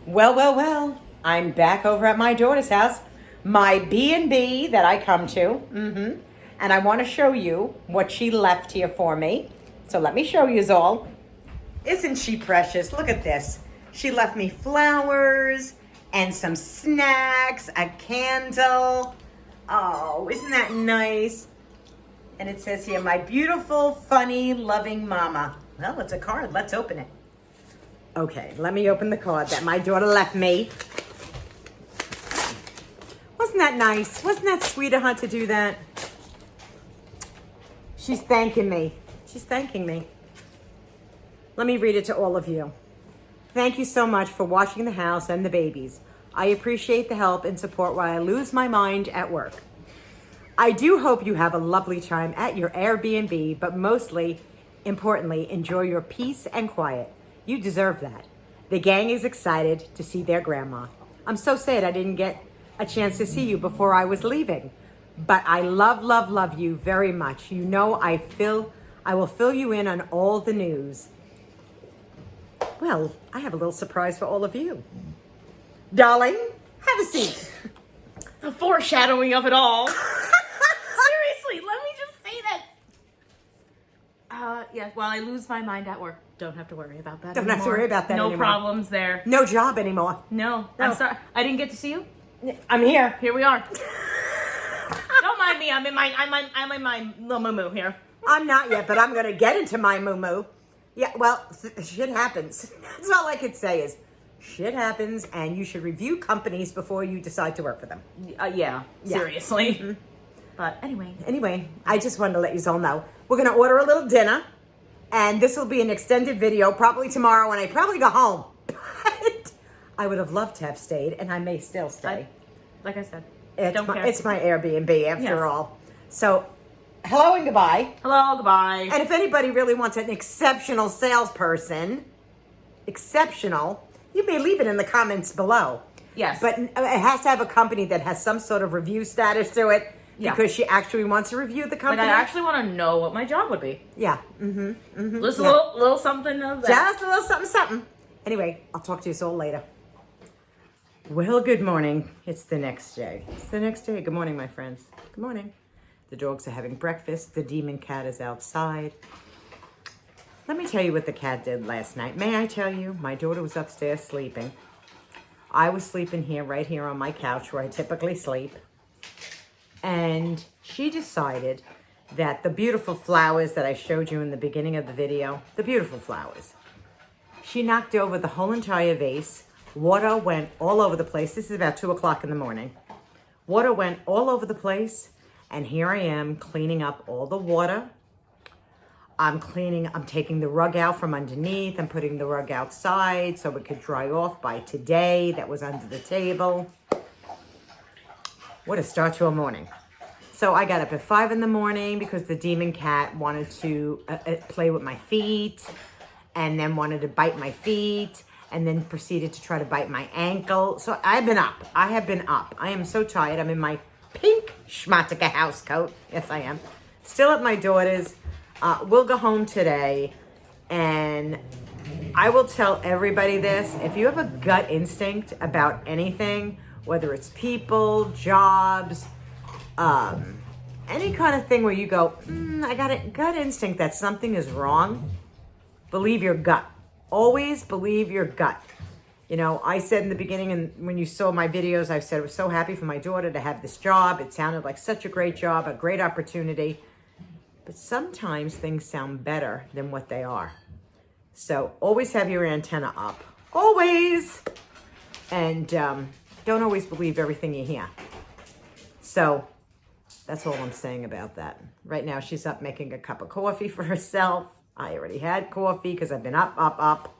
Well. I'm back over at my daughter's house, my B&B that I come to. And I want to show you what she left here for me. So let me show you all. Isn't she precious? Look at this. She left me flowers and some snacks, a candle. Oh, isn't that nice? And it says here, my beautiful, funny, loving mama. Well, it's a card. Let's open it. Okay, let me open the card that my daughter left me. Wasn't that nice? Wasn't that sweet of her to do that? She's thanking me. She's thanking me. Let me read it to all of you. Thank you so much for watching the house and the babies. I appreciate the help and support while I lose my mind at work. I do hope you have a lovely time at your Airbnb, but mostly, importantly, enjoy your peace and quiet. You deserve that. The gang is excited to see their grandma. I'm so sad I didn't get a chance to see you before I was leaving, but I love you very much. You know I will fill you in on all the news. Well, I have a little surprise for all of you. Darling, have a seat. The foreshadowing of it all. Seriously, let me just say that. Yes, while I lose my mind at work, don't have to worry about that Don't anymore. have to worry about that no anymore. No problems there. No job anymore. No, I'm sorry. I didn't get to see you. I'm here. Here we are. Don't mind me. I'm in my little moo here. I'm not yet, but I'm going to get into my moo-moo. Yeah, well, shit happens. That's all I could say is shit happens, and you should review companies before you decide to work for them. Yeah, seriously. Mm-hmm. But Anyway, I just wanted to let you all know. We're going to order a little dinner, and this will be an extended video probably tomorrow when I probably go home. But I would have loved to have stayed, and I may still stay. Like I said, it's my Airbnb after all. So, hello and goodbye. Hello, goodbye. And if anybody really wants an exceptional salesperson, you may leave it in the comments below. Yes. But it has to have a company that has some sort of review status to it because she actually wants to review the company. Like I actually want to know what my job would be. Yeah. Just a little something of that. Just a little something. Anyway, I'll talk to you all later. Well, good morning. It's the next day. Good morning, my friends. Good morning. The dogs are having breakfast. The demon cat is outside. Let me tell you what the cat did last night. May I tell you? My daughter was upstairs sleeping. I was sleeping right here on my couch where I typically sleep. And she decided that the beautiful flowers that I showed you in the beginning of the video, the beautiful flowers, she knocked over the whole entire vase. Water went all over the place. This is about 2 o'clock in the morning. Water went all over the place. And here I am cleaning up all the water. I'm taking the rug out from underneath. I'm putting the rug outside so it could dry off by today. That was under the table. What a start to a morning. So I got up at 5 in the morning because the demon cat wanted to play with my feet and then wanted to bite my feet and then proceeded to try to bite my ankle. So I've been up. I have been up. I am so tired. I'm in my pink Schmatica house coat. Yes, I am. Still at my daughter's. We'll go home today, and I will tell everybody this. If you have a gut instinct about anything, whether it's people, jobs, any kind of thing where you go, I got a gut instinct that something is wrong, believe your gut. Always believe your gut. You know, I said in the beginning, and when you saw my videos, I said I was so happy for my daughter to have this job. It sounded like such a great job, a great opportunity. But sometimes things sound better than what they are. So always have your antenna up. Always. And don't always believe everything you hear. So that's all I'm saying about that. Right now she's up making a cup of coffee for herself. I already had coffee because I've been up.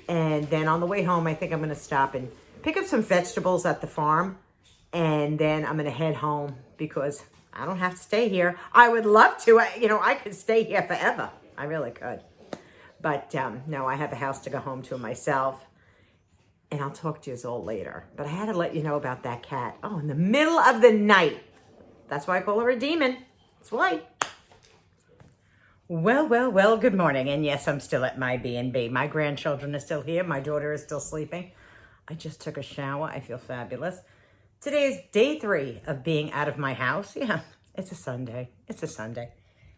And then on the way home, I think I'm going to stop and pick up some vegetables at the farm. And then I'm going to head home because I don't have to stay here. I would love to. I could stay here forever. I really could. But no, I have a house to go home to myself. And I'll talk to you all later. But I had to let you know about that cat. Oh, in the middle of the night. That's why I call her a demon. That's why. Well, good morning. And yes, I'm still at my B&B. My grandchildren are still here. My daughter is still sleeping. I just took a shower. I feel fabulous. Today is day 3 of being out of my house. Yeah, it's a Sunday. It's a Sunday.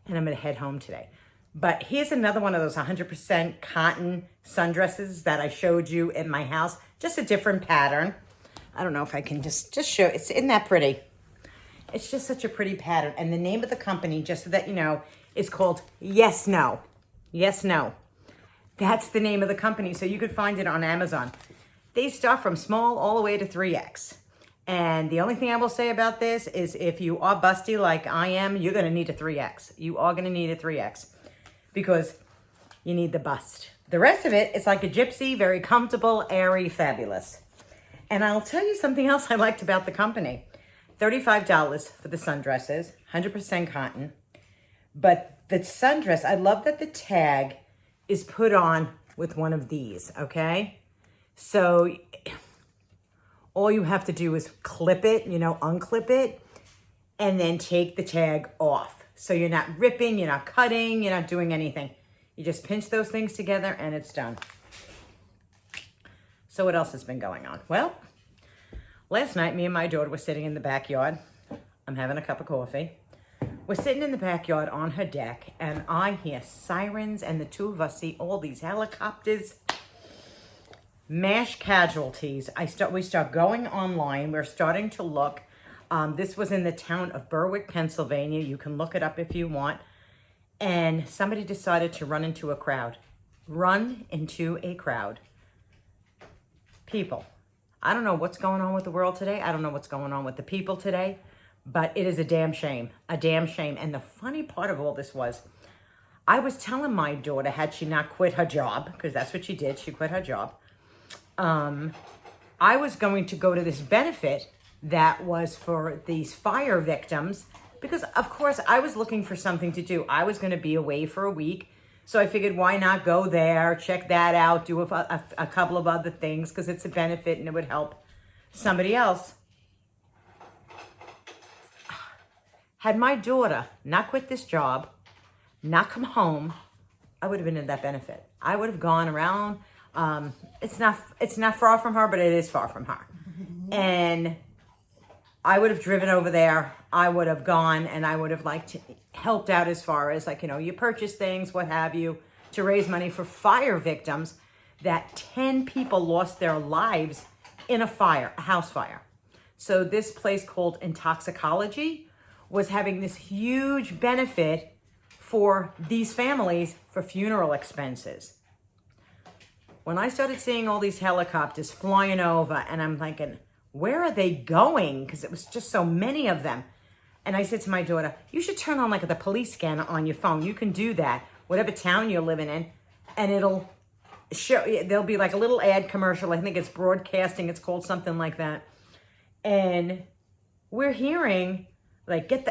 And I'm going to head home today. But here's another one of those 100% cotton sundresses that I showed you in my house. Just a different pattern. I don't know if I can just show. Isn't that pretty? It's just such a pretty pattern. And the name of the company, just so that you know, is called Yes No. Yes No. That's the name of the company. So you could find it on Amazon. They start from small all the way to 3X. And the only thing I will say about this is if you are busty like I am, you're going to need a 3X. You are going to need a 3X because you need the bust. The rest of it is like a gypsy, very comfortable, airy, fabulous. And I'll tell you something else I liked about the company. $35 for the sundresses, 100% cotton. But the sundress, I love that the tag is put on with one of these, okay? So all you have to do is clip it, unclip it, and then take the tag off. So you're not ripping, you're not cutting, you're not doing anything. You just pinch those things together and it's done. So what else has been going on? Well, last night, me and my daughter were sitting in the backyard. I'm having a cup of coffee. We're sitting in the backyard on her deck, and I hear sirens, and the two of us see all these helicopters. Mass casualties. We start going online. We're starting to look. This was in the town of Berwick, Pennsylvania. You can look it up if you want. And somebody decided to run into a crowd. Run into a crowd. People. I don't know what's going on with the world today. I don't know what's going on with the people today. But it is a damn shame. A damn shame. And the funny part of all this was, I was telling my daughter, had she not quit her job, because that's what she did. She quit her job. I was going to go to this benefit that was for these fire victims because, of course, I was looking for something to do. I was going to be away for a week. So I figured, why not go there, check that out, do a couple of other things because it's a benefit and it would help somebody else. Had my daughter not quit this job, not come home, I would have been in that benefit. I would have gone around. It's not far from her, but it is far from her. And I would have driven over there. I would have gone and I would have helped out as far as you purchase things, what have you, to raise money for fire victims that 10 people lost their lives in a house fire. So this place called Intoxicology was having this huge benefit for these families for funeral expenses. When I started seeing all these helicopters flying over, and I'm thinking, where are they going? Because it was just so many of them. And I said to my daughter, you should turn on the police scanner on your phone. You can do that, whatever town you're living in, and it'll show, there'll be a little ad commercial. I think it's broadcasting. It's called something like that. And we're hearing, get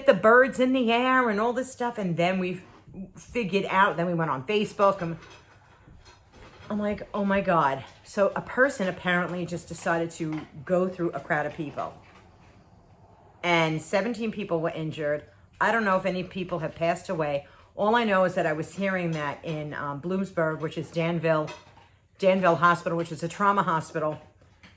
the birds in the air and all this stuff. And then we figured out, then we went on Facebook and I'm like, oh my God. So a person apparently just decided to go through a crowd of people. And 17 people were injured. I don't know if any people have passed away. All I know is that I was hearing that in Bloomsburg, which is Danville Hospital, which is a trauma hospital.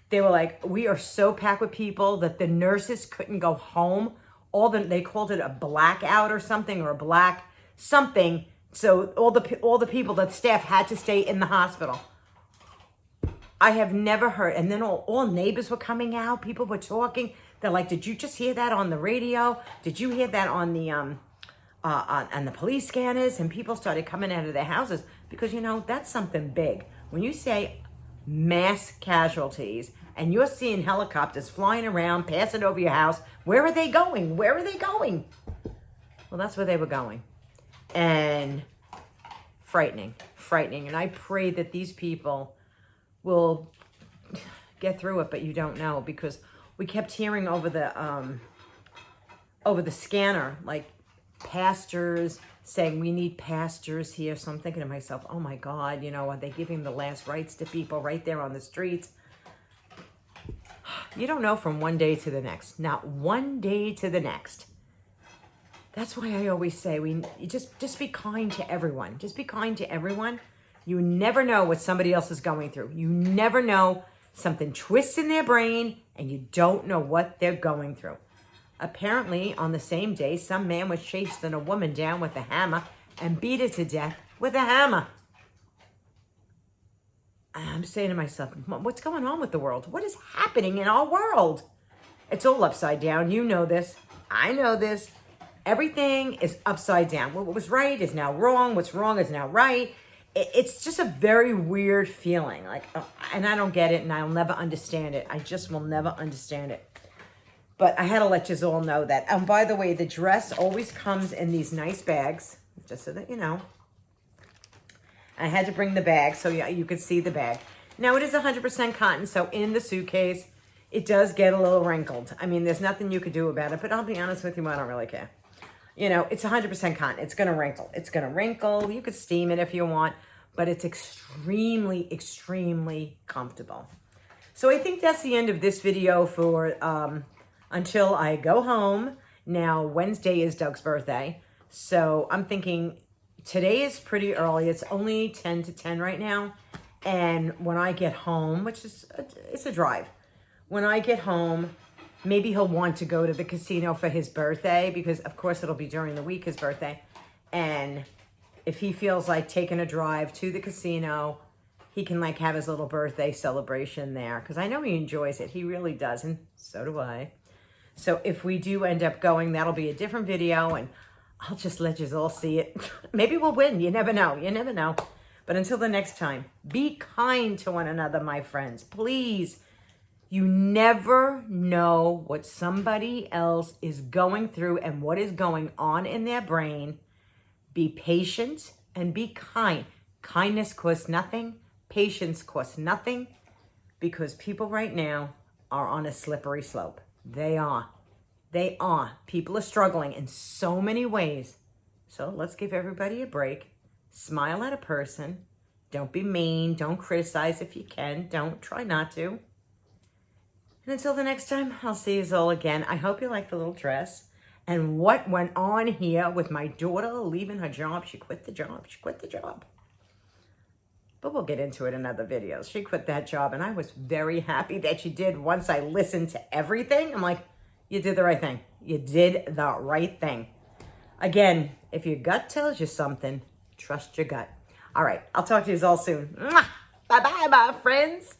They were like, we are so packed with people that the nurses couldn't go home. They called it a blackout or something, or a black something. So all the people, the staff had to stay in the hospital. I have never heard. And then all neighbors were coming out. People were talking. They're like, did you just hear that on the radio? Did you hear that on the on the police scanners? And people started coming out of their houses because, that's something big. When you say mass casualties and you're seeing helicopters flying around, passing over your house, where are they going? Where are they going? Well, that's where they were going. And frightening. And I pray that these people will get through it, but you don't know, because we kept hearing over the scanner, pastors saying we need pastors here. So I'm thinking to myself, oh my God, are they giving the last rites to people right there on the streets? You don't know from one day to the next. Not one day to the next. That's why I always say you just be kind to everyone. Just be kind to everyone. You never know what somebody else is going through. You never know Something twists in their brain and you don't know what they're going through. Apparently, on the same day, some man was chasing a woman down with a hammer and beat her to death with a hammer. I'm saying to myself, what's going on with the world? What is happening in our world? It's all upside down. You know this. I know this. Everything is upside down. What was right is now wrong. What's wrong is now right. It's just a very weird feeling. And I don't get it, and I'll never understand it. I just will never understand it. But I had to let you all know that. And by the way, the dress always comes in these nice bags, just so that you know. I had to bring the bag so you could see the bag. Now, it is 100% cotton, so in the suitcase, it does get a little wrinkled. I mean, there's nothing you could do about it, but I'll be honest with you, I don't really care. You know, it's 100% cotton. It's going to wrinkle. It's going to wrinkle. You could steam it if you want, but it's extremely, extremely comfortable. So I think that's the end of this video for until I go home. Now, Wednesday is Doug's birthday, so I'm thinking today is pretty early. It's only 10 to 10 right now, and when I get home, which is it's a drive, when I get home, maybe he'll want to go to the casino for his birthday because, of course, it'll be during the week, his birthday. And if he feels like taking a drive to the casino, he can, like, have his little birthday celebration there because I know he enjoys it. He really does, and so do I. So if we do end up going, that'll be a different video, and I'll just let you all see it. Maybe we'll win. You never know. You never know. But until the next time, be kind to one another, my friends. Please. You never know what somebody else is going through and what is going on in their brain. Be patient and be kind. Kindness costs nothing. Patience costs nothing because people right now are on a slippery slope. They are. They are. People are struggling in so many ways. So let's give everybody a break. Smile at a person. Don't be mean. Don't criticize if you can. Don't. Try not to. And until the next time, I'll see you all again. I hope you like the little dress. And what went on here with my daughter leaving her job. She quit the job. She quit the job. But we'll get into it in other videos. She quit that job, and I was very happy that she did once I listened to everything. I'm like, you did the right thing. You did the right thing. Again, if your gut tells you something, trust your gut. All right, I'll talk to you all soon. Mwah! Bye-bye, my friends.